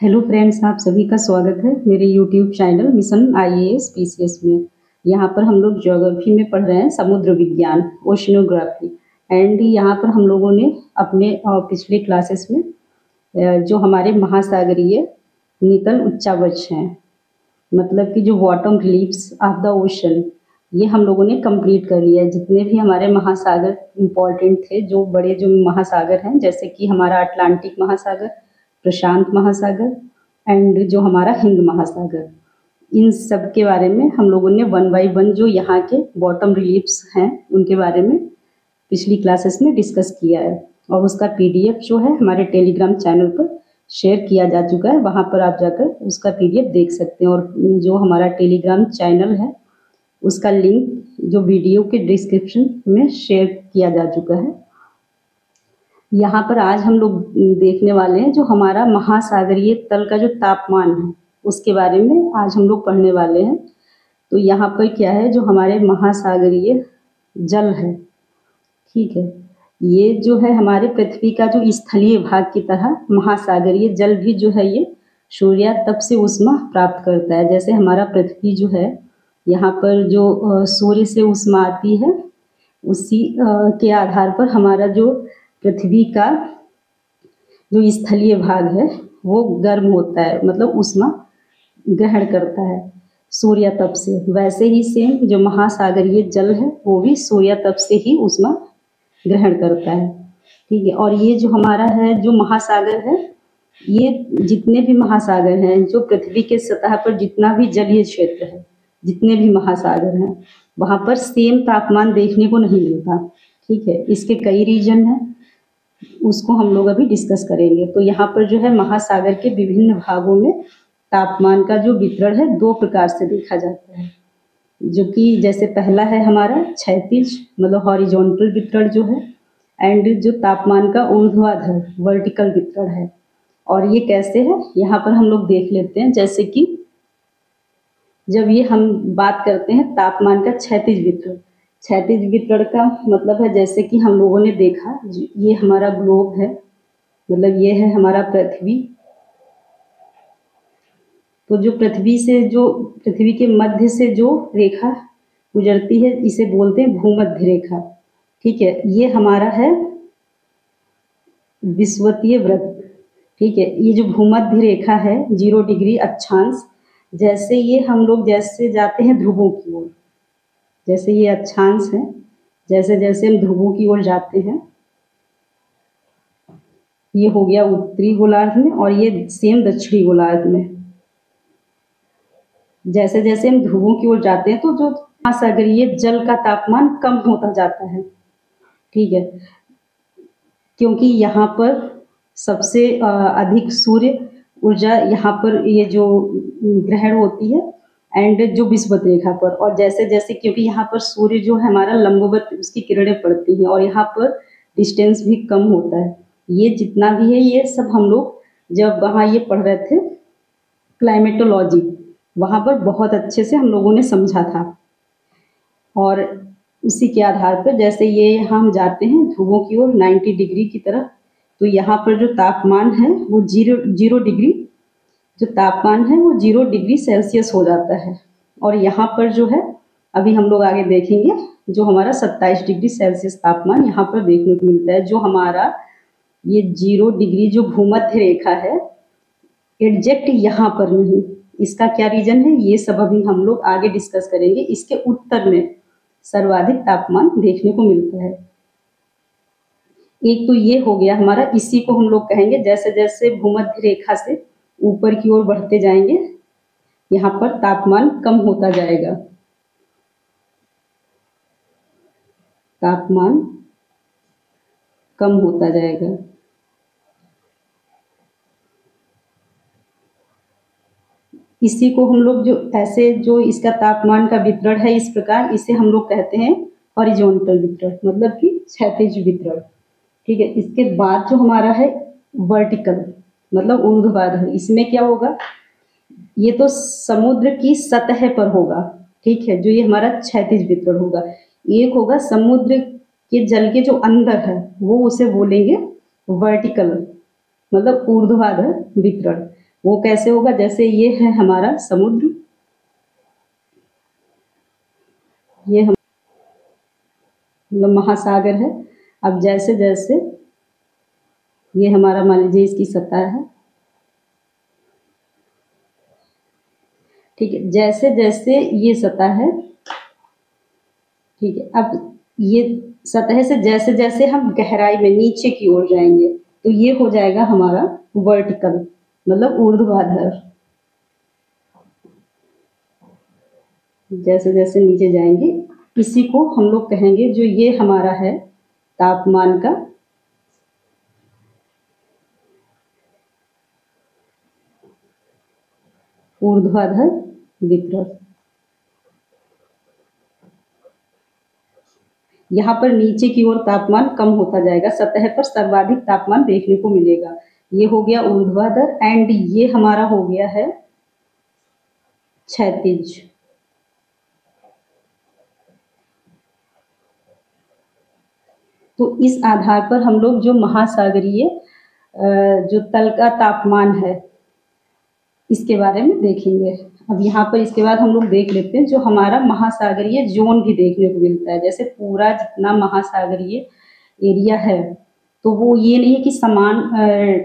Hello friends, आप सभी का स्वागत है मेरे YouTube channel mission IAS PCS में। यहाँ पर हम लोग ज्योग्राफी में पढ़ रहे हैं समुद्र विज्ञान, ओशनोग्राफी। एंड यहाँ पर हम लोगों ने अपने पिछले क्लासेस में जो हमारे महासागरीय नितल उच्चावच हैं, मतलब कि जो bottom reliefs of the ocean, ये हम लोगों ने कंप्लीट कर लिया है। जितने भी हमारे महासागर इम्पोर्टेंट थे, जो बड़े जो महासागर हैं, जैसे कि हमारा अटलांटिक महासागर, प्रशांत महासागर एंड जो हमारा हिंद महासागर, इन सब के बारे में हम लोगों ने 1 बाय 1 जो यहाँ के बॉटम रिलीफ्स हैं उनके बारे में पिछली क्लासेस में डिस्कस किया है। और उसका पीडीएफ जो है हमारे टेलीग्राम चैनल पर शेयर किया जा चुका है, वहाँ पर आप जाकर उसका पीडीएफ देख सकते हैं। और जो हमारा टेलीग्राम चैनल है उसका लिंक जो वीडियो के डिस्क्रिप्शन में शेयर किया जा चुका है। यहाँ पर आज हम लोग देखने वाले हैं जो हमारा महासागरीय तल का जो तापमान है उसके बारे में आज हम लोग पढ़ने वाले हैं। तो यहाँ पर क्या है, जो हमारे महासागरीय जल है, ठीक है, ये जो है हमारे पृथ्वी का जो स्थलीय भाग की तरह महासागरीय जल भी जो है ये सूर्यातप से ऊष्मा प्राप्त करता है। जैसे हमारा पृथ्वी जो है, यहाँ पर जो सूर्य से ऊष्मा आती है, उसी के आधार पर हमारा जो पृथ्वी का जो स्थलीय भाग है वो गर्म होता है, मतलब ऊष्मा ग्रहण करता है सूर्यातप से। वैसे ही सेम जो महासागरीय जल है वो भी सूर्यातप से ही ऊष्मा ग्रहण करता है, ठीक है। और ये जो हमारा है जो महासागर है, ये जितने भी महासागर हैं, जो पृथ्वी के सतह पर जितना भी जलीय क्षेत्र है, जितने भी महासागर हैं, वहाँ पर सेम तापमान देखने को नहीं मिलता, ठीक है। इसके कई रीजन हैं, उसको हम लोग अभी डिस्कस करेंगे। तो यहाँ पर जो है महासागर के विभिन्न भागों में तापमान का जो वितरण है 2 प्रकार से देखा जाता है, जो कि जैसे पहला है हमारा क्षैतिज मतलब हॉरिजॉन्टल वितरण जो है, एंड जो तापमान का ऊर्ध्वाधर वर्टिकल वितरण है। और ये कैसे है यहाँ पर हम लोग देख लेते हैं। जैसे कि जब ये हम बात करते हैं तापमान का क्षैतिज वितरण, क्षैतिज वितरण का मतलब है, जैसे कि हम लोगों ने देखा, ये हमारा ग्लोब है, मतलब ये है हमारा पृथ्वी। तो जो पृथ्वी के मध्य से जो रेखा गुजरती है इसे बोलते हैं भूमध्य रेखा, ठीक है। ये हमारा है विषुवतीय वृत्त, ठीक है। ये जो भूमध्य रेखा है 0 डिग्री अक्षांश, जैसे ये हम लोग जैसे जाते हैं ध्रुवों की ओर, जैसे ये अक्षांश है, जैसे जैसे हम ध्रुवों की ओर जाते हैं, ये हो गया उत्तरी गोलार्ध में, और ये सेम दक्षिणी गोलार्ध में। जैसे जैसे हम ध्रुवों की ओर जाते हैं तो जो महासागरीय जल का तापमान कम होता जाता है, ठीक है, क्योंकि यहाँ पर सबसे अधिक सूर्य ऊर्जा यहाँ पर ये जो ग्रहण होती है, एंड जो विषुवत रेखा पर। और जैसे जैसे क्योंकि यहाँ पर सूर्य जो है हमारा लंबवत उसकी किरणें पड़ती हैं, और यहाँ पर डिस्टेंस भी कम होता है। ये जितना भी है ये सब हम लोग जब वहाँ ये पढ़ रहे थे क्लाइमेटोलॉजी, वहाँ पर बहुत अच्छे से हम लोगों ने समझा था। और उसी के आधार पर जैसे ये हम जाते हैं ध्रुवों की ओर 90 डिग्री की तरफ, तो यहाँ पर जो तापमान है वो जीरो डिग्री जो तापमान है वो 0 डिग्री सेल्सियस हो जाता है। और यहाँ पर जो है अभी हम लोग आगे देखेंगे जो हमारा 27 डिग्री सेल्सियस तापमान यहाँ पर देखने को मिलता है। जो हमारा ये 0 डिग्री जो भूमध्य रेखा है एग्जैक्ट यहाँ पर नहीं, इसका क्या रीजन है ये सब अभी हम लोग आगे डिस्कस करेंगे। इसके उत्तर में सर्वाधिक तापमान देखने को मिलता है। एक तो ये हो गया हमारा, इसी को हम लोग कहेंगे जैसे जैसे भूमध्य रेखा से ऊपर की ओर बढ़ते जाएंगे यहाँ पर तापमान कम होता जाएगा, तापमान कम होता जाएगा। इसी को हम लोग जो ऐसे जो इसका तापमान का वितरण है इस प्रकार, इसे हम लोग कहते हैं हॉरिजॉन्टल वितरण, मतलब कि क्षैतिज वितरण, ठीक है। इसके बाद जो हमारा है वर्टिकल मतलब ऊर्ध्वाधर, इसमें क्या होगा, ये तो समुद्र की सतह पर होगा, ठीक है, जो ये हमारा क्षैतिज वितरण होगा। एक होगा समुद्र के जल के जो अंदर है वो उसे बोलेंगे वर्टिकल मतलब ऊर्ध्वाधर वितरण। वो कैसे होगा, जैसे ये है हमारा समुद्र, ये हम मतलब महासागर है। अब जैसे जैसे ये हमारा मान लीजिए इसकी सतह है, ठीक है, जैसे जैसे ये सतह है, ठीक है। अब ये सतह से जैसे जैसे हम गहराई में नीचे की ओर जाएंगे तो ये हो जाएगा हमारा वर्टिकल, मतलब ऊर्ध्वाधर। जैसे जैसे नीचे जाएंगे, इसी को हम लोग कहेंगे, जो ये हमारा है तापमान का ऊर्ध्वाधर वितरण। यहाँ पर नीचे की ओर तापमान कम होता जाएगा, सतह पर सर्वाधिक तापमान देखने को मिलेगा। ये हो गया ऊर्ध्वाधर, एंड ये हमारा हो गया है क्षैतिज। तो इस आधार पर हम लोग जो महासागरीय जो तल का तापमान है इसके बारे में देखेंगे। अब यहाँ पर इसके बाद हम लोग देख लेते हैं जो हमारा महासागरीय जोन भी देखने को मिलता है। जैसे पूरा जितना महासागरीय एरिया है तो वो ये नहीं है कि समान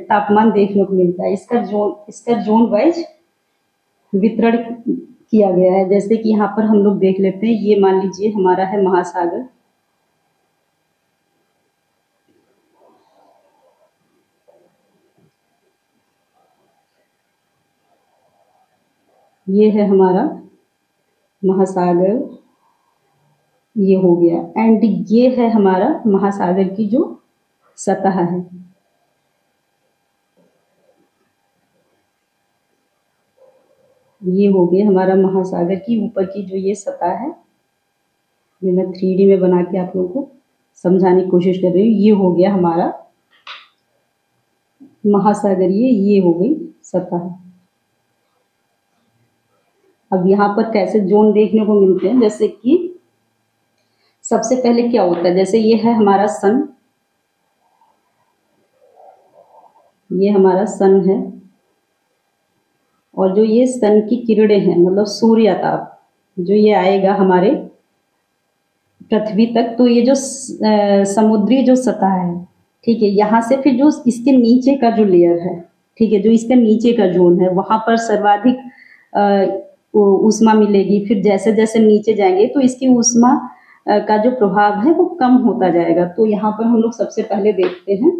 तापमान देखने को मिलता है, इसका जोन वाइज वितरण किया गया है। जैसे कि यहाँ पर हम लोग देख लेते हैं, ये मान लीजिए हमारा है महासागर, ये है हमारा महासागर, ये हो गया, एंड ये है हमारा महासागर की जो सतह है। ये हो गया हमारा महासागर की ऊपर की जो ये सतह है, ये मैं 3D में बना के आप लोगों को समझाने की कोशिश कर रही हूँ। ये हो गया हमारा महासागरीय, ये हो गई सतह। अब यहाँ पर कैसे जोन देखने को मिलते हैं, जैसे कि सबसे पहले क्या होता है, जैसे ये है हमारा सन, ये हमारा सन है, और जो ये सन की किरणें हैं मतलब सूर्य ताप जो ये आएगा हमारे पृथ्वी तक, तो ये जो समुद्री जो सतह है, ठीक है, यहाँ से फिर जो इसके नीचे का जो लेयर है, ठीक है, जो इसका नीचे का जोन है, वहाँ पर सर्वाधिक ऊष्मा मिलेगी। फिर जैसे जैसे नीचे जाएंगे तो इसकी ऊष्मा का जो प्रभाव है वो कम होता जाएगा। तो यहाँ पर हम लोग सबसे पहले देखते हैं,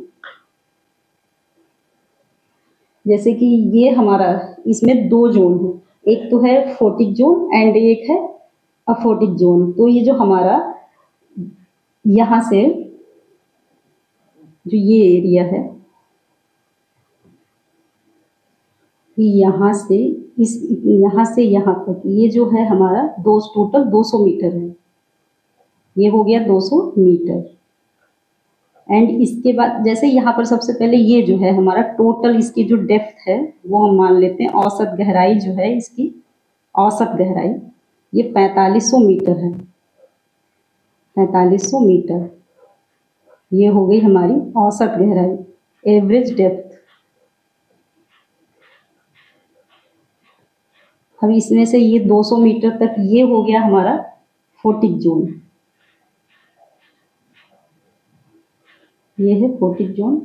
जैसे कि ये हमारा इसमें 2 जोन है, एक तो है फोटिक जोन एंड एक है अफोटिक जोन। तो ये जो हमारा यहाँ से जो ये एरिया है, यहाँ से यहाँ तक ये जो है हमारा टोटल 200 मीटर है। ये हो गया 200 मीटर, एंड इसके बाद जैसे यहाँ पर सबसे पहले ये जो है हमारा टोटल इसकी जो डेप्थ है वो हम मान लेते हैं, औसत गहराई जो है इसकी, औसत गहराई ये 4500 मीटर है, 4500 मीटर। ये हो गई हमारी औसत गहराई, एवरेज डेप्थ। अब इसमें से ये 200 मीटर तक ये हो गया हमारा फोटिक जोन, ये है फोटिक जोन,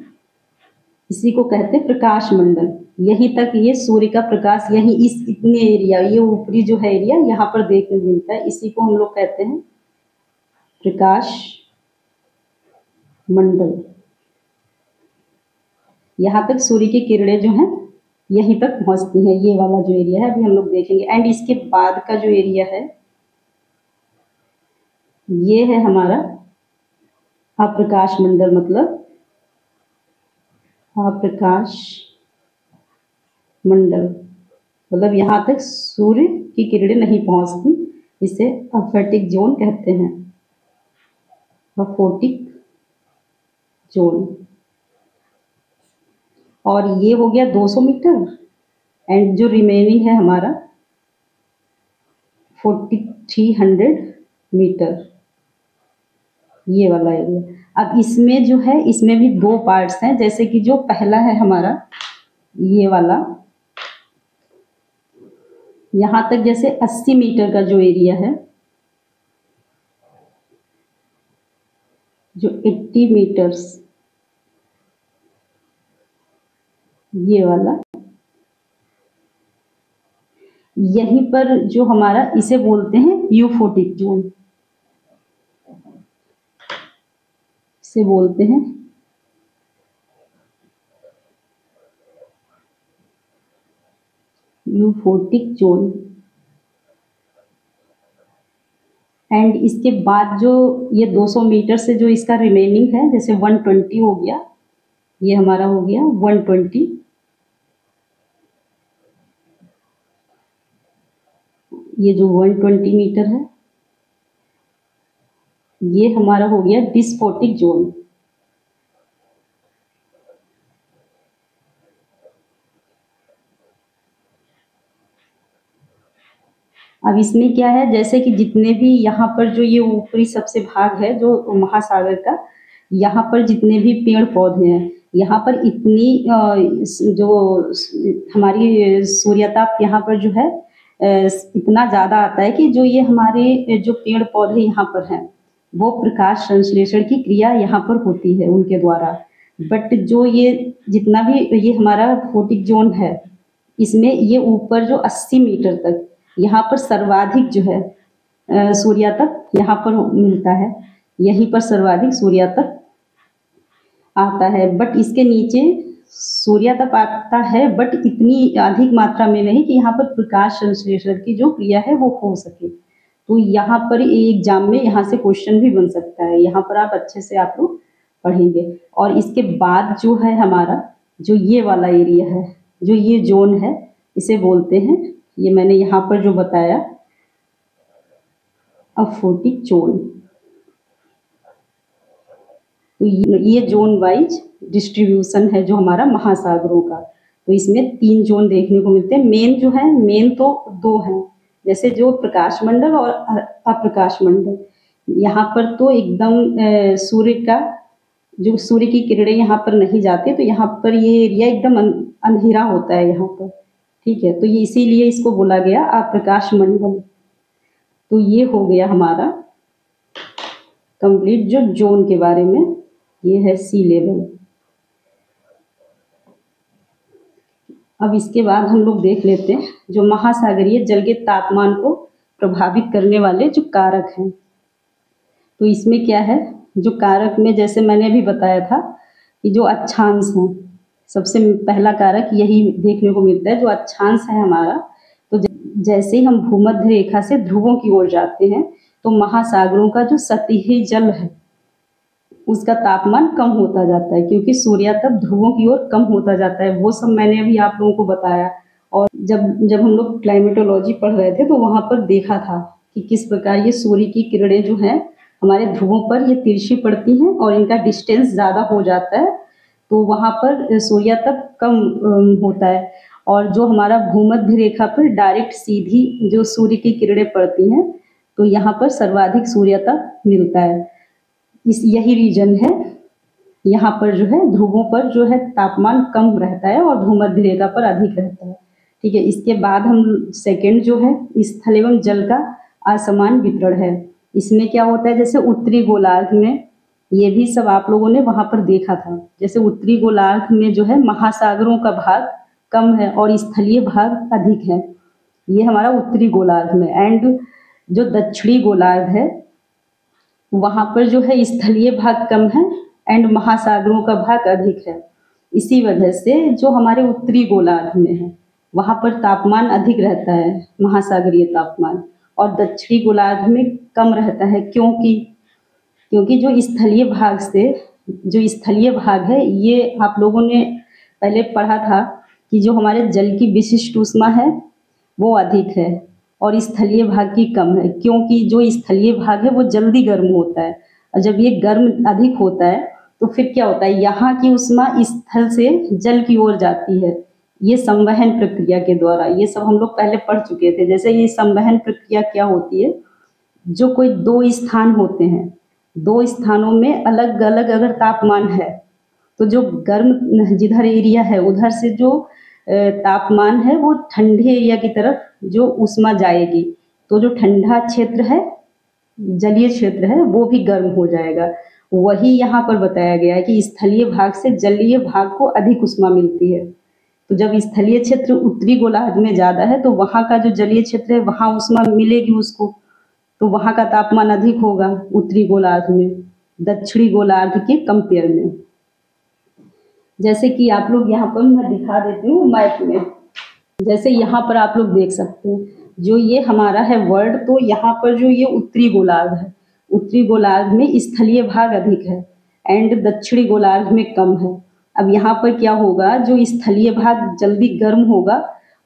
इसी को कहते हैं प्रकाश मंडल। यहीं तक ये सूर्य का प्रकाश यहीं इस इतने एरिया, ये ऊपरी जो है एरिया यहाँ पर देखने को मिलता है, इसी को हम लोग कहते हैं प्रकाश मंडल। यहाँ तक सूर्य की किरणें जो हैं यहीं तक पहुँचती हैं, ये वाला जो एरिया है अभी हम लोग देखेंगे। एंड इसके बाद का जो एरिया है ये है हमारा अप्रकाश मंडल, मतलब अप्रकाश मंडल, मतलब यहाँ तक सूर्य की किरणें नहीं पहुँचती, इसे अफोटिक जोन कहते हैं, अफोटिक जोन। और ये हो गया 200 मीटर, एंड जो रिमेनिंग है हमारा 4300 मीटर, ये वाला एरिया। अब इसमें जो है इसमें भी 2 पार्ट्स हैं, जैसे कि जो पहला है हमारा ये वाला, यहाँ तक जैसे 80 मीटर का जो एरिया है, जो 80 मीटर्स, ये वाला, यहीं पर जो हमारा, इसे बोलते हैं यूफोटिक जोन, इसे बोलते हैं यूफोटिक जोन। एंड इसके बाद जो ये 200 मीटर से जो इसका रिमेनिंग है, जैसे 120 हो गया, ये हमारा हो गया 120, ये जो 120 मीटर है, ये हमारा हो गया डिस्पोटिक जोन। अब इसमें क्या है, जैसे कि जितने भी यहाँ पर जो ये ऊपरी सबसे भाग है जो महासागर का, यहाँ पर जितने भी पेड़ पौधे हैं, यहाँ पर इतनी जो हमारी सूर्यताप यहाँ पर जो है इतना ज़्यादा आता है कि जो ये हमारे जो पेड़ पौधे यहाँ पर हैं, वो प्रकाश संश्लेषण की क्रिया यहाँ पर होती है उनके द्वारा। बट जो ये जितना भी ये हमारा फोटिक जोन है, इसमें ये ऊपर जो 80 मीटर तक यहाँ पर सर्वाधिक जो है सूर्यातप यहाँ पर मिलता है, यहीं पर सर्वाधिक सूर्यातप आता है। बट इसके नीचे सूर्यातप आता है, बट इतनी अधिक मात्रा में नहीं कि यहाँ पर प्रकाश संश्लेषण की जो क्रिया है वो हो सके। तो यहाँ पर एग्जाम में यहाँ से क्वेश्चन भी बन सकता है, यहाँ पर आप अच्छे से आप लोग पढ़ेंगे। और इसके बाद जो है हमारा जो ये वाला एरिया है, जो ये जोन है, इसे बोलते हैं, ये मैंने यहाँ पर जो बताया, अफोटिक जोन। तो ये जोन वाइज डिस्ट्रीब्यूशन है जो हमारा महासागरों का। तो इसमें 3 जोन देखने को मिलते हैं। मेन जो है, मेन तो 2 हैं, जैसे जो प्रकाश मंडल और अप्रकाश मंडल। यहाँ पर तो एकदम सूर्य का जो सूर्य की किरणें यहाँ पर नहीं जाती, तो यहाँ पर ये एरिया एकदम अंधेरा होता है यहाँ पर, ठीक है। तो ये इसीलिए इसको बोला गया अप्रकाश मंडल। तो ये हो गया हमारा कंप्लीट जो जोन के बारे में। ये है सी लेवल। अब इसके बाद हम लोग देख लेते हैं जो महासागरीय जल के तापमान को प्रभावित करने वाले जो कारक हैं। तो इसमें क्या है, जो कारक में जैसे मैंने अभी बताया था कि जो अक्षांश हैं, सबसे पहला कारक यही देखने को मिलता है, जो अक्षांश है हमारा। तो जैसे ही हम भूमध्य रेखा से ध्रुवों की ओर जाते हैं, तो महासागरों का जो सतही जल है उसका तापमान कम होता जाता है, क्योंकि सूर्यातप ध्रुवों की ओर कम होता जाता है। वो सब मैंने अभी आप लोगों को बताया। और जब हम लोग क्लाइमेटोलॉजी पढ़ रहे थे, तो वहाँ पर देखा था कि किस प्रकार ये सूर्य की किरणें जो हैं हमारे ध्रुवों पर ये तिरछी पड़ती हैं और इनका डिस्टेंस ज़्यादा हो जाता है, तो वहाँ पर सूर्यातप कम होता है। और जो हमारा भूमध्य रेखा पर डायरेक्ट सीधी जो सूर्य की किरणें पड़ती हैं, तो यहाँ पर सर्वाधिक सूर्यातप मिलता है। यही रीजन है, यहाँ पर जो है ध्रुवों पर जो है तापमान कम रहता है और भूमध्य रेखा पर अधिक रहता है, ठीक है। इसके बाद हम सेकंड जो है स्थल एवं जल का असमान वितरण है। इसमें क्या होता है, जैसे उत्तरी गोलार्ध में, ये भी सब आप लोगों ने वहाँ पर देखा था, जैसे उत्तरी गोलार्ध में जो है महासागरों का भाग कम है और स्थलीय भाग अधिक है, ये हमारा उत्तरी गोलार्ध में। एंड जो दक्षिणी गोलार्ध है, वहाँ पर जो है स्थलीय भाग कम है एंड महासागरों का भाग अधिक है। इसी वजह से जो हमारे उत्तरी गोलार्ध में है, वहाँ पर तापमान अधिक रहता है, महासागरीय तापमान, और दक्षिणी गोलार्ध में कम रहता है। क्योंकि जो स्थलीय भाग से, जो स्थलीय भाग है, ये आप लोगों ने पहले पढ़ा था कि जो हमारे जल की विशिष्ट ऊष्मा है वो अधिक है और स्थलीय भाग की कम है, क्योंकि जो स्थलीय भाग है वो जल्दी गर्म होता है, और जब ये गर्म अधिक होता है तो फिर क्या होता है, यहाँ की ऊष्मा स्थल से जल की ओर जाती है, ये संवहन प्रक्रिया के द्वारा। ये सब हम लोग पहले पढ़ चुके थे। जैसे ये संवहन प्रक्रिया क्या होती है, जो कोई 2 स्थान होते हैं, 2 स्थानों में अलग अलग अगर तापमान है, तो जो गर्म जिधर एरिया है उधर से जो तापमान है वो ठंडे एरिया की तरफ जो ऊष्मा जाएगी, तो जो ठंडा क्षेत्र है, जलीय क्षेत्र है, वो भी गर्म हो जाएगा। वही यहाँ पर बताया गया है कि स्थलीय भाग से जलीय भाग को अधिक ऊष्मा मिलती है। तो जब स्थलीय क्षेत्र उत्तरी गोलार्ध में ज़्यादा है तो वहाँ का जो जलीय क्षेत्र है वहाँ ऊष्मा मिलेगी उसको, तो वहाँ का तापमान अधिक होगा उत्तरी गोलार्ध में दक्षिणी गोलार्ध के कंपेयर में। जैसे कि आप लोग यहाँ पर मैं दिखा देती हूँ मैप में, जैसे यहाँ पर आप लोग देख सकते हैं जो ये हमारा है वर्ल्ड, तो यहाँ पर जो ये उत्तरी गोलार्ध है, उत्तरी गोलार्ध में स्थलीय भाग अधिक है एंड दक्षिणी गोलार्ध में कम है। अब यहाँ पर क्या होगा, जो स्थलीय भाग जल्दी गर्म होगा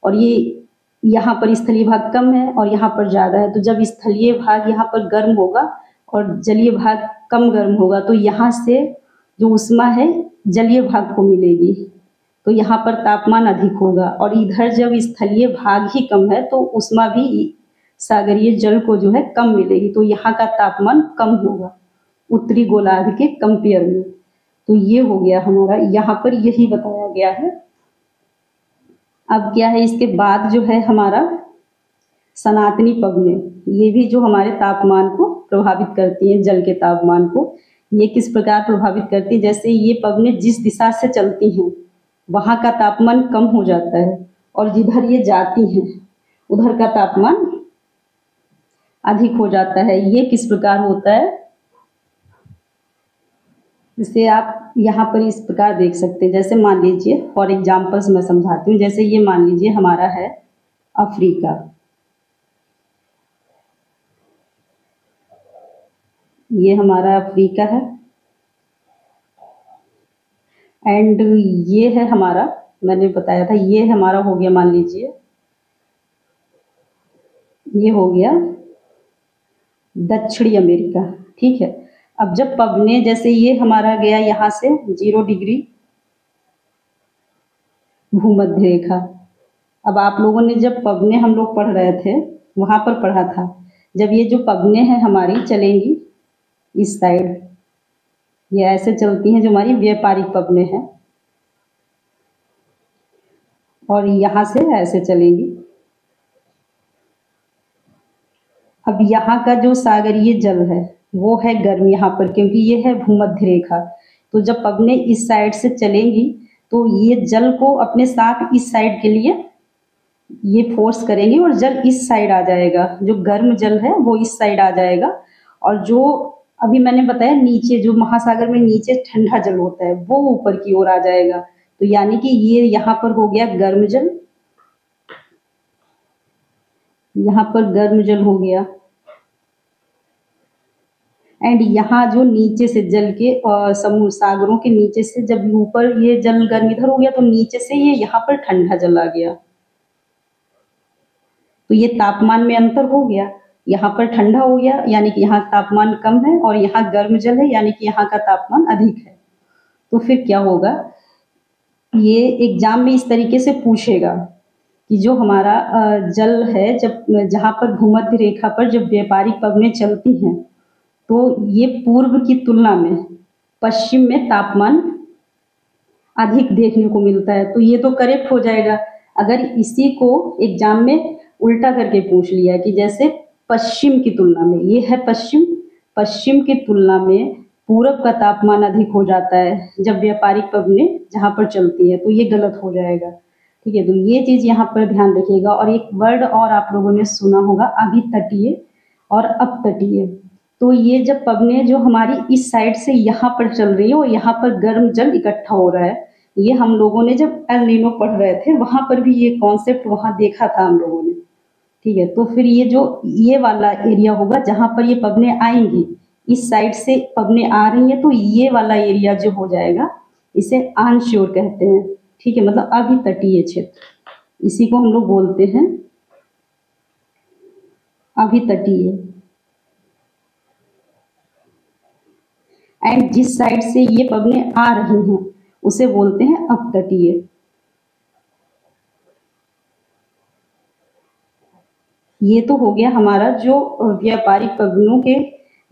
और ये यहाँ पर स्थलीय भाग कम है और यहाँ पर ज़्यादा है, तो जब स्थलीय भाग यहाँ पर गर्म होगा और जलीय भाग कम गर्म होगा तो यहाँ से जो ऊष्मा है जलीय भाग को मिलेगी, तो यहाँ पर तापमान अधिक होगा। और इधर जब स्थलीय भाग ही कम है तो ऊष्मा भी सागरीय जल को जो है कम मिलेगी, तो यहाँ का तापमान कम होगा उत्तरी गोलार्ध के कंपेयर में। तो ये हो गया हमारा, यहाँ पर यही बताया गया है। अब क्या है, इसके बाद जो है हमारा सनातनी पवनें, ये भी जो हमारे तापमान को प्रभावित करती हैं, जल के तापमान को ये किस प्रकार प्रभावित करती है। जैसे ये पवनें जिस दिशा से चलती हैं वहाँ का तापमान कम हो जाता है और जिधर ये जाती हैं उधर का तापमान अधिक हो जाता है। ये किस प्रकार होता है, इसे आप यहाँ पर इस प्रकार देख सकते हैं। जैसे मान लीजिए फॉर एग्जाम्पल्स मैं समझाती हूँ, जैसे ये मान लीजिए हमारा है अफ्रीका, ये हमारा अफ्रीका है एंड ये है हमारा, मैंने बताया था ये हमारा हो गया, मान लीजिए ये हो गया दक्षिणी अमेरिका, ठीक है। अब जब पवने, जैसे ये हमारा गया यहाँ से 0 डिग्री भूमध्य रेखा। अब आप लोगों ने जब पवने हम लोग पढ़ रहे थे वहाँ पर पढ़ा था, जब ये जो पवने हैं हमारी चलेंगी इस साइड, ये ऐसे चलती हैं जो हमारी व्यापारिक पवने हैं, और यहाँ से ऐसे चलेंगी। अब यहाँ का जो सागरीय जल है वो है गर्म यहाँ पर, क्योंकि ये है भूमध्य रेखा। तो जब पवने इस साइड से चलेंगी तो ये जल को अपने साथ इस साइड के लिए ये फोर्स करेंगे और जल इस साइड आ जाएगा, जो गर्म जल है वो इस साइड आ जाएगा। और जो अभी मैंने बताया नीचे जो महासागर में नीचे ठंडा जल होता है वो ऊपर की ओर आ जाएगा। तो यानी कि ये यहाँ पर हो गया गर्म जल, यहाँ पर गर्म जल हो गया एंड यहाँ जो नीचे से जल के समुद्र सागरों के नीचे से जब ऊपर ये जल गर्म इधर हो गया तो नीचे से ये यहाँ पर ठंडा जल आ गया, तो ये तापमान में अंतर हो गया। यहाँ पर ठंडा हो गया यानी कि यहाँ तापमान कम है और यहाँ गर्म जल है यानी कि यहाँ का तापमान अधिक है। तो फिर क्या होगा, ये एग्जाम में इस तरीके से पूछेगा कि जो हमारा जल है, जब जहाँ पर भूमध्य रेखा पर जब व्यापारिक पवनें चलती हैं तो ये पूर्व की तुलना में पश्चिम में तापमान अधिक देखने को मिलता है। तो ये तो करेक्ट हो जाएगा। अगर इसी को एग्जाम में उल्टा करके पूछ लिया कि जैसे पश्चिम की तुलना में, ये है पश्चिम, पश्चिम की तुलना में पूरब का तापमान अधिक हो जाता है जब व्यापारिक पवनें जहाँ पर चलती है, तो ये गलत हो जाएगा, ठीक है। तो ये चीज़ यहाँ पर ध्यान रखिएगा। और एक वर्ड और आप लोगों ने सुना होगा, अभितटीय और अपतटीय। तो ये जब पवनें जो हमारी इस साइड से यहाँ पर चल रही है और यहाँ पर गर्म जल इकट्ठा हो रहा है, ये हम लोगों ने जब एल नीनो पढ़ रहे थे वहाँ पर भी ये कॉन्सेप्ट वहाँ देखा था हम लोगों ने, ठीक है। तो फिर ये जो ये वाला एरिया होगा जहाँ पर ये पवनें आएंगी, इस साइड से पवनें आ रही हैं, तो ये वाला एरिया जो हो जाएगा इसे ऑनशोर कहते हैं, ठीक है, मतलब अभितटीय क्षेत्र, इसी को हम लोग बोलते हैं अभितटीय। एंड जिस साइड से ये पवनें आ रही हैं उसे बोलते हैं अपतटीय। ये तो हो गया हमारा जो व्यापारिक पवनों के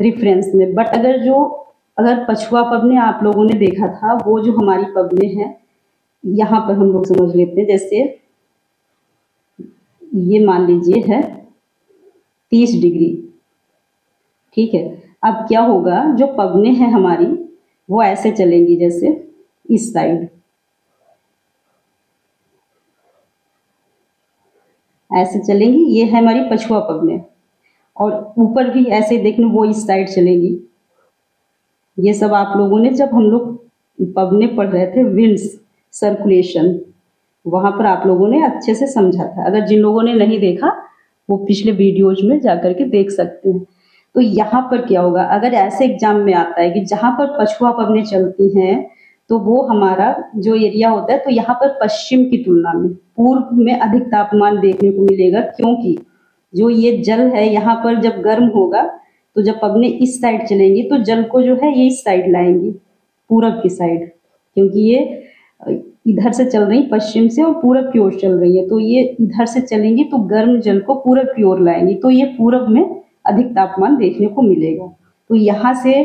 रिफरेंस में। बट अगर पछुआ पवनें आप लोगों ने देखा था, वो जो हमारी पवनें हैं यहाँ पर हम लोग समझ लेते हैं, जैसे ये मान लीजिए है 30 डिग्री, ठीक है। अब क्या होगा, जो पवने हैं हमारी वो ऐसे चलेंगी, जैसे इस साइड ऐसे चलेंगी, ये है हमारी पछुआ पवने, और ऊपर भी ऐसे देखने वो इस साइड चलेंगी। ये सब आप लोगों ने जब हम लोग पवने पढ़ रहे थे, विंड्स सर्कुलेशन, वहाँ पर आप लोगों ने अच्छे से समझा था। अगर जिन लोगों ने नहीं देखा वो पिछले वीडियोज में जा करके देख सकते हैं। तो यहाँ पर क्या होगा, अगर ऐसे एग्जाम में आता है कि जहाँ पर पछुआ पवने चलती हैं तो वो हमारा जो एरिया होता है, तो यहाँ पर पश्चिम की तुलना में पूर्व में अधिक तापमान देखने को मिलेगा, क्योंकि जो ये जल है यहाँ पर जब गर्म होगा तो जब पवने इस साइड चलेंगी तो जल को जो है ये इस साइड लाएंगी, पूरब की साइड, क्योंकि ये इधर से चल रही पश्चिम से और पूरब की ओर चल रही है, तो ये इधर से चलेंगी तो गर्म जल को पूरब की ओर लाएंगी, तो ये पूरब में अधिक तापमान देखने को मिलेगा। तो यहाँ से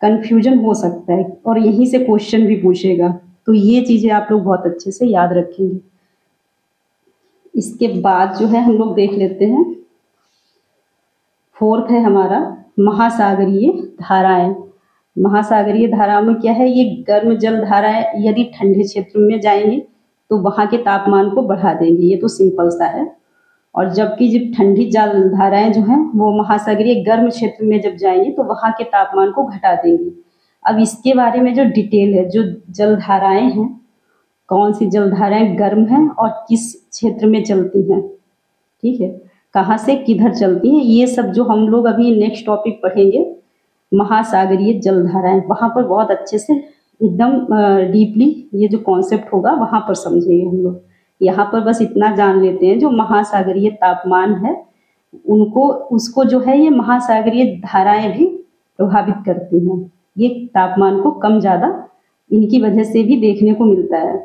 कंफ्यूजन हो सकता है और यहीं से क्वेश्चन भी पूछेगा, तो ये चीज़ें आप लोग बहुत अच्छे से याद रखेंगे। इसके बाद जो है हम लोग देख लेते हैं, फोर्थ है हमारा महासागरीय धाराएं। महासागरीय धाराओं में क्या है, ये गर्म जल धाराएं यदि ठंडे क्षेत्र में जाएंगी तो वहाँ के तापमान को बढ़ा देंगे, ये तो सिंपल सा है। और जबकि जब ठंडी जल धाराएं जो हैं वो महासागरीय गर्म क्षेत्र में जब जाएंगी तो वहाँ के तापमान को घटा देंगी। अब इसके बारे में जो डिटेल है, जो जल धाराएं हैं, कौन सी जल धाराएं गर्म हैं और किस क्षेत्र में चलती हैं, ठीक है, कहाँ से किधर चलती हैं, ये सब जो हम लोग अभी नेक्स्ट टॉपिक पढ़ेंगे, महासागरीय जलधाराएं, वहाँ पर बहुत अच्छे से एकदम डीपली ये जो कॉन्सेप्ट होगा वहाँ पर समझेंगे हम लोग। यहाँ पर बस इतना जान लेते हैं, जो महासागरीय तापमान है उनको उसको जो है ये महासागरीय धाराएं भी प्रभावित करती हैं। ये तापमान को कम ज़्यादा इनकी वजह से भी देखने को मिलता है।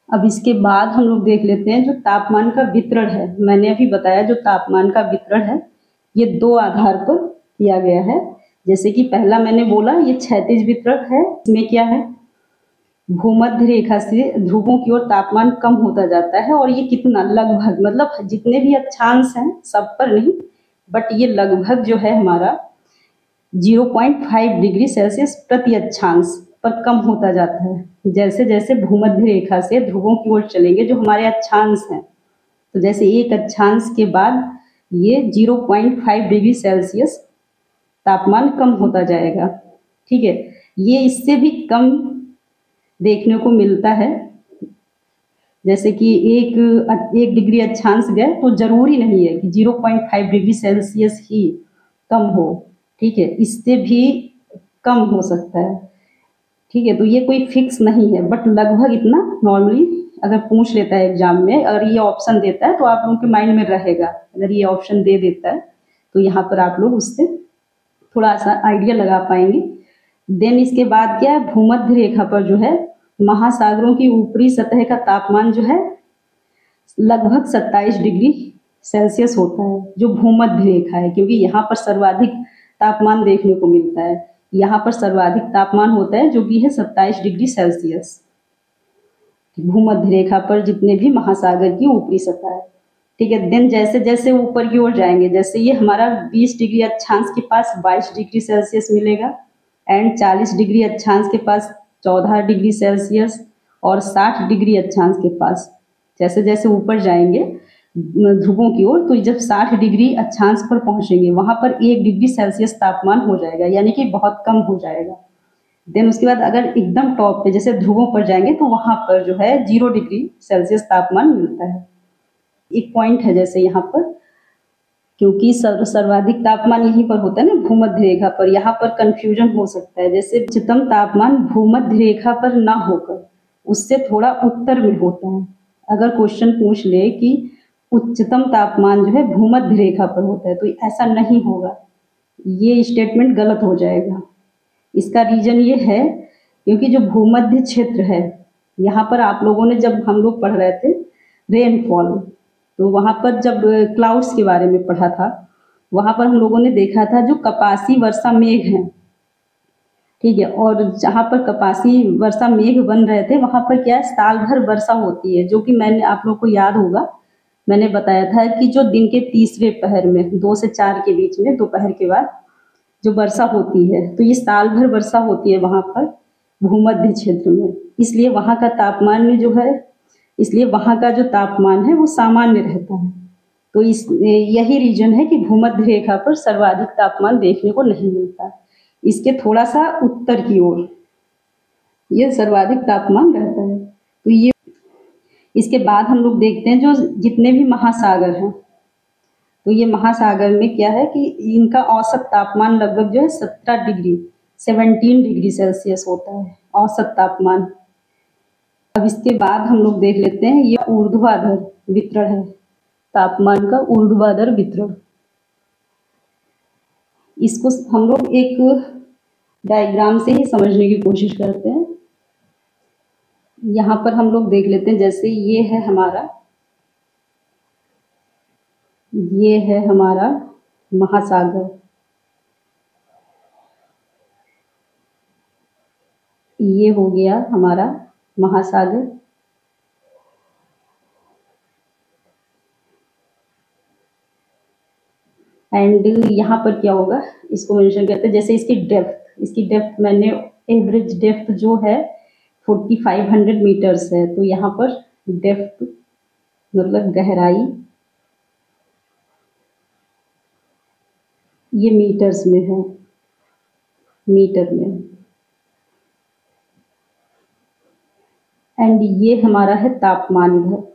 अब इसके बाद हम लोग देख लेते हैं जो तापमान का वितरण है। मैंने अभी बताया जो तापमान का वितरण है ये दो आधार पर किया गया है। जैसे कि पहला मैंने बोला ये क्षैतिज वितरण है, इसमें क्या है, भूमध्य रेखा से ध्रुवों की ओर तापमान कम होता जाता है, और ये कितना लगभग, मतलब जितने भी अक्षांश हैं सब पर नहीं, बट ये लगभग जो है हमारा 0.5 डिग्री सेल्सियस प्रति अक्षांश पर कम होता जाता है। जैसे जैसे भूमध्य रेखा से ध्रुवों की ओर चलेंगे जो हमारे अक्षांश हैं, तो जैसे एक अक्षांश के बाद ये 0.5 डिग्री सेल्सियस तापमान कम होता जाएगा, ठीक है। ये इससे भी कम देखने को मिलता है, जैसे कि एक डिग्री अक्षांश गए तो जरूरी नहीं है कि 0.5 डिग्री सेल्सियस ही कम हो, ठीक है, इससे भी कम हो सकता है, ठीक है। तो ये कोई फिक्स नहीं है, बट लगभग इतना नॉर्मली अगर पूछ लेता है एग्जाम में, अगर ये ऑप्शन देता है तो आप लोगों के माइंड में रहेगा। अगर ये ऑप्शन दे देता है तो यहाँ पर आप लोग उससे थोड़ा सा आइडिया लगा पाएंगे। देन इसके बाद क्या है, भूमध्य रेखा पर जो है महासागरों की ऊपरी सतह का तापमान जो है लगभग 27 डिग्री सेल्सियस होता है, जो भूमध्य रेखा है, क्योंकि यहाँ पर सर्वाधिक तापमान देखने को मिलता है। यहाँ पर सर्वाधिक तापमान होता है जो कि है 27 डिग्री सेल्सियस भूमध्य रेखा पर, जितने भी महासागर की ऊपरी सतह है, ठीक है। देन जैसे जैसे ऊपर की ओर जाएंगे, जैसे ये हमारा 20 डिग्री अक्षांश के पास 22 डिग्री सेल्सियस मिलेगा, एंड 40 डिग्री अक्षांश के पास 14 डिग्री सेल्सियस, और 60 डिग्री अक्षांश के पास जैसे जैसे ऊपर जाएंगे ध्रुवों की ओर, तो जब 60 डिग्री अक्षांश पर पहुंचेंगे वहां पर 1 डिग्री सेल्सियस तापमान हो जाएगा, यानी कि बहुत कम हो जाएगा। देन उसके बाद अगर एकदम टॉप पे जैसे ध्रुवों पर जाएंगे तो वहां पर जो है 0 डिग्री सेल्सियस तापमान मिलता है। एक पॉइंट है जैसे यहाँ पर, क्योंकि सर्वाधिक तापमान यहीं पर होता है ना भूमध्य रेखा पर, यहाँ पर कंफ्यूजन हो सकता है। जैसे उच्चतम तापमान भूमध्य रेखा पर ना होकर उससे थोड़ा उत्तर में होता है। अगर क्वेश्चन पूछ ले कि उच्चतम तापमान जो है भूमध्य रेखा पर होता है, तो ऐसा नहीं होगा, ये स्टेटमेंट गलत हो जाएगा। इसका रीजन ये है क्योंकि जो भूमध्य क्षेत्र है यहाँ पर आप लोगों ने जब हम लोग पढ़ रहे थे रेनफॉल, तो वहाँ पर जब क्लाउड्स के बारे में पढ़ा था, वहाँ पर हम लोगों ने देखा था जो कपासी वर्षा मेघ हैं ठीक है। और जहाँ पर कपासी वर्षा मेघ बन रहे थे वहाँ पर क्या है, साल भर वर्षा होती है, जो कि मैंने आप लोग को याद होगा, मैंने बताया था कि जो दिन के तीसरे पहर में 2 से 4 के बीच में दोपहर के बाद जो वर्षा होती है, तो ये साल भर वर्षा होती है वहाँ पर भूमध्य क्षेत्र में। इसलिए वहाँ का तापमान में जो है, इसलिए वहाँ का जो तापमान है वो सामान्य रहता है। तो इस यही रीजन है कि भूमध्य रेखा पर सर्वाधिक तापमान देखने को नहीं मिलता। इसके थोड़ा सा उत्तर की ओर ये सर्वाधिक तापमान रहता है। तो ये इसके बाद हम लोग देखते हैं जो जितने भी महासागर हैं, तो ये महासागर में क्या है कि इनका औसत तापमान लगभग जो है 17 डिग्री सेल्सियस होता है औसत तापमान। अब इसके बाद हम लोग देख लेते हैं ये ऊर्ध्वाधर वितरण है, तापमान का ऊर्ध्वाधर वितरण। इसको हम लोग एक डायग्राम से ही समझने की कोशिश करते हैं। यहाँ पर हम लोग देख लेते हैं, जैसे ये है हमारा महासागर, ये हो गया हमारा महासागर। एंड यहाँ पर क्या होगा, इसको मेंशन करते हैं, जैसे इसकी डेप्थ मैंने एवरेज डेप्थ जो है 4500 मीटर्स है। तो यहाँ पर डेप्थ मतलब गहराई ये मीटर्स में है, मीटर में। एंड ये हमारा है तापमान इधर।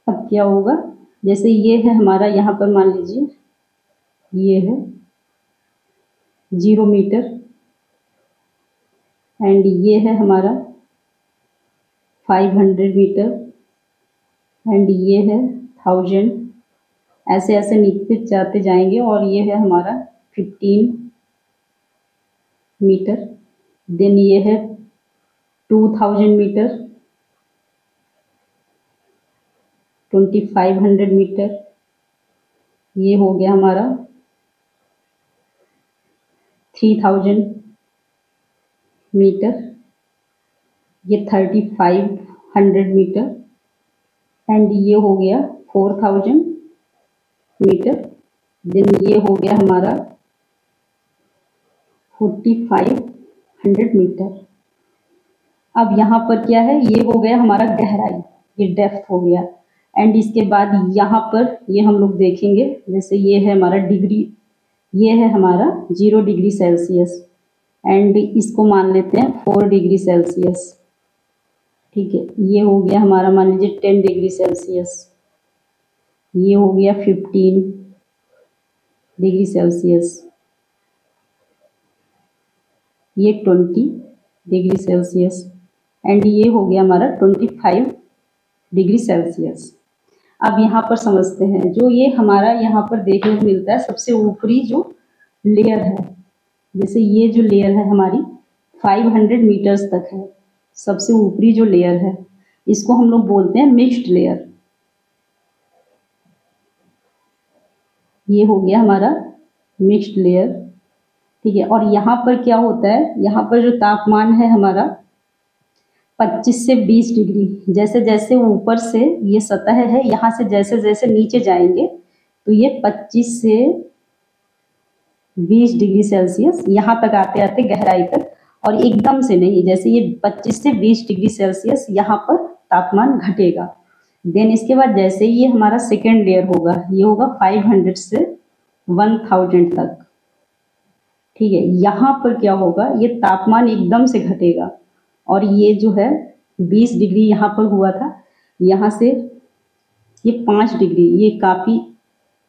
अब क्या होगा, जैसे ये है हमारा, यहाँ पर मान लीजिए ये है 0 मीटर, एंड ये है हमारा 500 मीटर, एंड ये है 1000। ऐसे ऐसे नीचे जाते जाएंगे, और ये है हमारा 15 मीटर, देन ये है 2000 मीटर, 2500 मीटर, ये हो गया हमारा 3000 मीटर, ये 3500 मीटर, एंड ये हो गया 4000 मीटर, देन ये हो गया हमारा 4500 मीटर। अब यहाँ पर क्या है, ये हो गया हमारा गहराई, ये डेप्थ हो गया। एंड इसके बाद यहाँ पर ये हम लोग देखेंगे, जैसे ये है हमारा डिग्री, ये है हमारा 0 डिग्री सेल्सियस, एंड इसको मान लेते हैं 4 डिग्री सेल्सियस। ठीक है, ये हो गया हमारा मान लीजिए 10 डिग्री सेल्सियस, ये हो गया 15 डिग्री सेल्सियस, ये 20 डिग्री सेल्सियस, एंड ये हो गया हमारा 25 डिग्री सेल्सियस। अब यहाँ पर समझते हैं, जो ये हमारा यहाँ पर देखने को मिलता है सबसे ऊपरी जो लेयर है, जैसे ये जो लेयर है हमारी 500 मीटर्स तक है, सबसे ऊपरी जो लेयर है इसको हम लोग बोलते हैं मिक्स्ड लेयर। ये हो गया हमारा मिक्स्ड लेयर। ठीक है, और यहाँ पर क्या होता है, यहाँ पर जो तापमान है हमारा 25 से 20 डिग्री, जैसे जैसे ऊपर से ये सतह है, यहाँ से जैसे जैसे नीचे जाएंगे तो ये 25 से 20 डिग्री सेल्सियस यहाँ तक आते आते गहराई तक, और एकदम से नहीं, जैसे ये 25 से 20 डिग्री सेल्सियस यहाँ पर तापमान घटेगा। देन इसके बाद जैसे ये हमारा सेकेंड लेयर होगा, ये होगा 500 से 1000 तक। ठीक है, यहाँ पर क्या होगा, ये तापमान एकदम से घटेगा, और ये जो है 20 डिग्री यहाँ पर हुआ था, यहाँ से ये 5 डिग्री, ये काफ़ी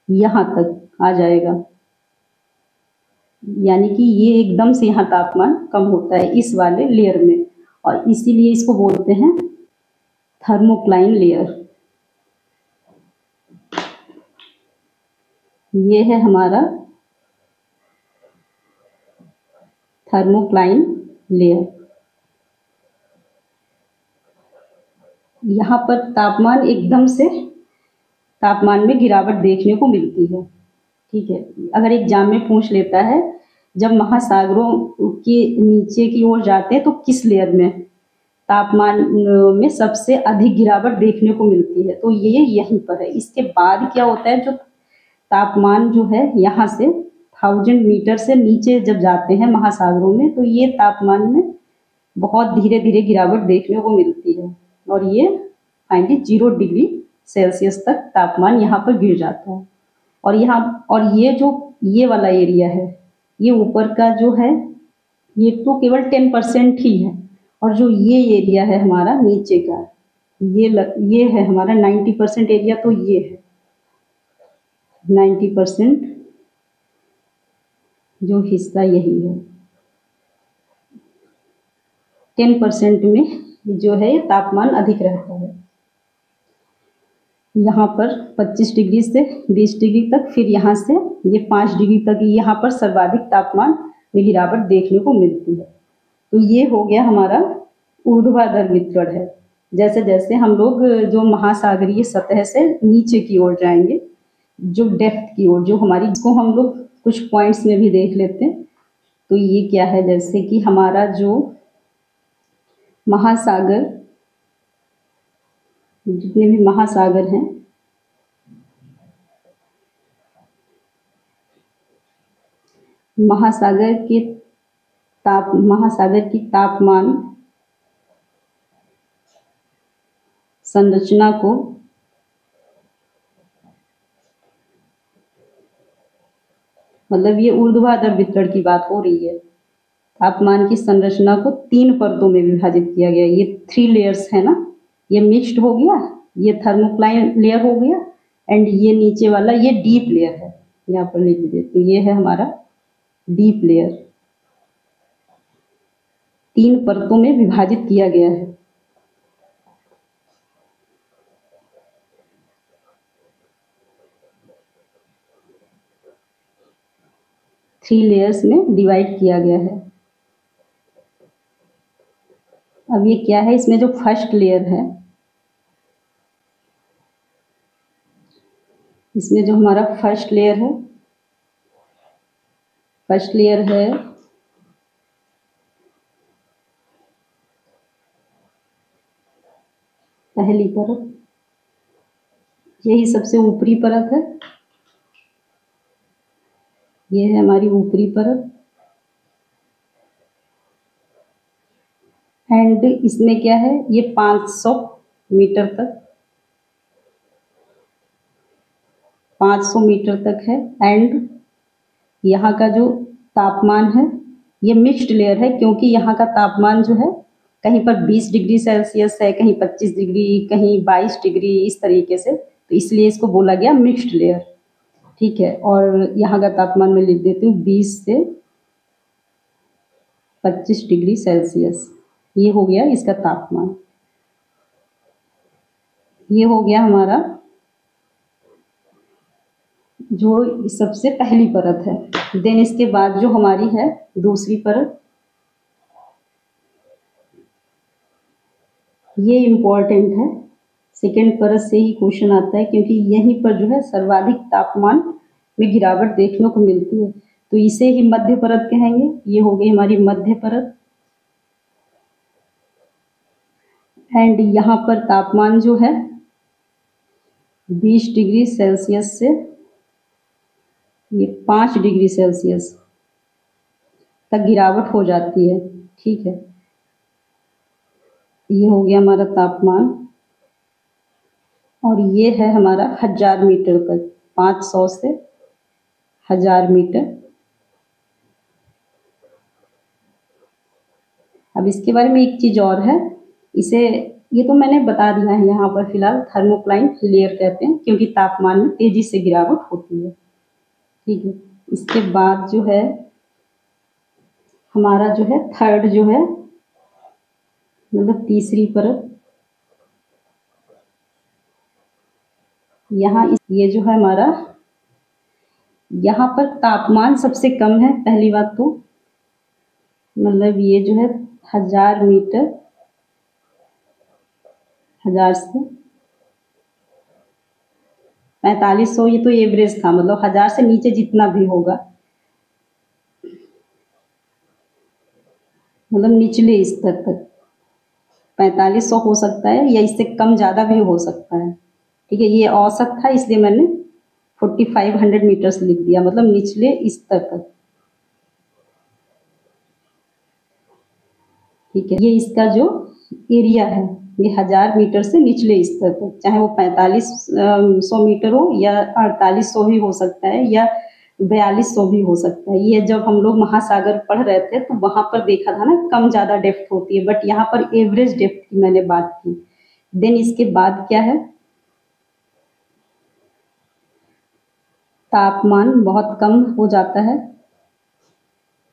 यहाँ तक आ जाएगा, यानी कि ये एकदम से यहाँ तापमान कम होता है इस वाले लेयर में, और इसीलिए इसको बोलते हैं थर्मोक्लाइन लेयर। ये है हमारा थर्मोक्लाइन लेयर। यहाँ पर तापमान एकदम से तापमान में गिरावट देखने को मिलती है। ठीक है। अगर एग्जाम में पूछ लेता है जब महासागरों के नीचे की ओर जाते हैं तो किस लेयर में तापमान में सबसे अधिक गिरावट देखने को मिलती है, तो ये यहीं पर है। इसके बाद क्या होता है, जो तापमान जो है यहाँ से 1000 मीटर से नीचे जब जाते हैं महासागरों में, तो ये तापमान में बहुत धीरे धीरे गिरावट देखने को मिलती है और ये फाइनली 0 डिग्री सेल्सियस तक तापमान यहाँ पर गिर जाता है। और ये जो ये वाला एरिया है, ये ऊपर का जो है ये तो केवल 10% ही है, और जो ये एरिया है हमारा नीचे का, ये है हमारा 90% एरिया, तो ये है 90% जो हिस्सा यही है। 10% में जो है तापमान अधिक रहता है। यहाँ पर 25 डिग्री से 20 डिग्री तक, फिर यहाँ से ये 5 डिग्री तक यहाँ पर सर्वाधिक तापमान में गिरावट देखने को मिलती है। तो ये हो गया हमारा ऊर्ध्वाधर वितरण है। जैसे जैसे हम लोग जो महासागरीय सतह से नीचे की ओर जाएंगे, जो डेप्थ की ओर, जो हमारी, इसको हम लोग कुछ पॉइंट्स में भी देख लेते हैं। तो ये क्या है, जैसे कि हमारा जो महासागर, जितने भी महासागर हैं, महासागर की तापमान संरचना को मतलब ये ऊर्ध्वाधर वितरण की बात हो रही है। तापमान की संरचना को 3 परतों में विभाजित किया गया। ये 3 लेयर्स है ना, ये मिक्स्ड हो गया, ये थर्मोक्लाइन लेयर हो गया, एंड ये नीचे वाला ये डीप लेयर है। यहाँ पर लिख देते, ये है हमारा डीप लेयर। 3 परतों में विभाजित किया गया है। थ्री लेयर्स में डिवाइड किया गया है। अब ये क्या है, इसमें जो फर्स्ट लेयर है, इसमें जो हमारा फर्स्ट लेयर है पहली परत, यही सबसे ऊपरी परत है। ये है हमारी ऊपरी परत, एंड इसमें क्या है, ये 500 मीटर तक, 500 मीटर तक है। एंड यहाँ का जो तापमान है ये मिक्स्ड लेयर है, क्योंकि यहाँ का तापमान जो है कहीं पर 20 डिग्री सेल्सियस है, कहीं 25 डिग्री, कहीं 22 डिग्री, इस तरीके से, तो इसलिए इसको बोला गया मिक्स्ड लेयर। ठीक है, और यहाँ का तापमान मैं लिख देती हूँ 20 से 25 डिग्री सेल्सियस। ये हो गया इसका तापमान। ये हो गया हमारा जो सबसे पहली परत है। देन इसके बाद जो हमारी है दूसरी परत, ये इम्पोर्टेंट है। सेकेंड परत से ही क्वेश्चन आता है, क्योंकि यहीं पर जो है सर्वाधिक तापमान में गिरावट देखने को मिलती है, तो इसे ही मध्य परत कहेंगे। ये हो गई हमारी मध्य परत। एंड यहाँ पर तापमान जो है 20 डिग्री सेल्सियस से ये 5 डिग्री सेल्सियस तक गिरावट हो जाती है। ठीक है, ये हो गया हमारा तापमान, और ये है हमारा 1000 मीटर तक, 500 से 1000 मीटर। अब इसके बारे में एक चीज और है, इसे, ये तो मैंने बता दिया है, यहाँ पर फिलहाल थर्मोक्लाइन लेयर कहते हैं, क्योंकि तापमान में तेजी से गिरावट होती है। ठीक है, इसके बाद जो है हमारा जो है थर्ड जो है, मतलब तीसरी परत, यहाँ ये जो है हमारा, यहाँ पर तापमान सबसे कम है। पहली बात तो मतलब ये जो है 1000 मीटर, 1000 से 4500 ये तो एवरेज था, मतलब 1000 से नीचे जितना भी होगा, मतलब निचले स्तर तक 4500 हो सकता है या इससे कम ज़्यादा भी हो सकता है। ठीक है, ये औसत था इसलिए मैंने 4500 मीटर्स लिख दिया, मतलब निचले स्तर तक। ठीक है, ये इसका जो एरिया है ये 1000 मीटर से निचले स्तर तक, चाहे वो 4500 मीटर हो या 4800 भी हो सकता है या 4200 भी हो सकता है। ये जब हम लोग महासागर पढ़ रहे थे तो वहां पर देखा था ना, कम ज़्यादा डेप्थ होती है, बट यहाँ पर एवरेज डेप्थ की मैंने बात की। देन इसके बाद क्या है, तापमान बहुत कम हो जाता है,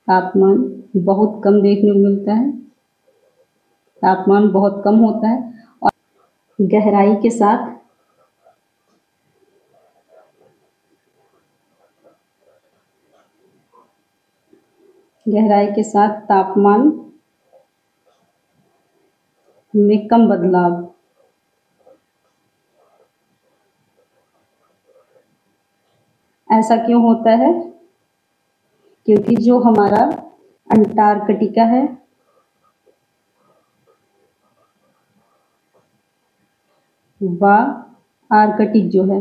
तापमान बहुत कम देखने को मिलता है, तापमान बहुत कम होता है। और गहराई के साथ तापमान में कम बदलाव। ऐसा क्यों होता है? क्योंकि जो हमारा अंटार्कटिका है व आर्कटिक जो है,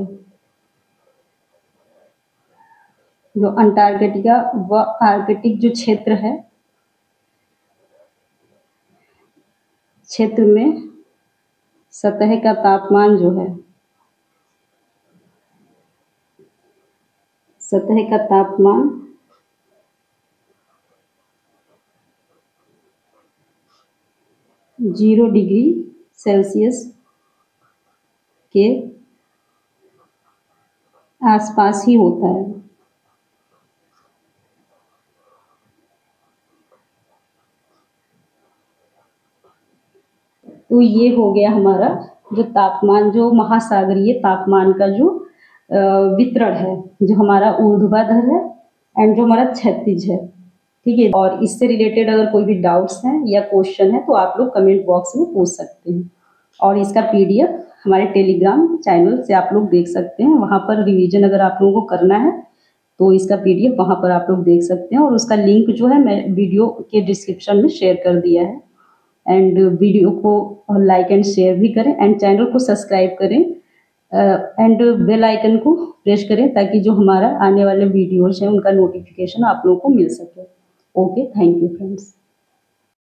जो अंटार्कटिका व आर्कटिक जो क्षेत्र है, क्षेत्र में सतह का तापमान जो है, सतह का तापमान 0 डिग्री सेल्सियस के आसपास ही होता है। तो ये हो गया हमारा जो तापमान, जो महासागरीय तापमान का जो वितरण है, जो हमारा ऊर्ध्वाधर है एंड जो हमारा क्षैतिज है। ठीक है, और इससे रिलेटेड अगर कोई भी डाउट्स हैं या क्वेश्चन है तो आप लोग कमेंट बॉक्स में पूछ सकते हैं। और इसका पीडीएफ हमारे टेलीग्राम चैनल से आप लोग देख सकते हैं, वहाँ पर रिवीजन अगर आप लोगों को करना है तो इसका पीडीएफ वहाँ पर आप लोग देख सकते हैं। और उसका लिंक जो है मैं वीडियो के डिस्क्रिप्शन में शेयर कर दिया है। एंड वीडियो को लाइक एंड शेयर भी करें एंड चैनल को सब्सक्राइब करें एंड बेल आइकन को प्रेस करें ताकि जो हमारा आने वाले वीडियोज हैं उनका नोटिफिकेशन आप लोगों को मिल सके। Okay, thank you friends.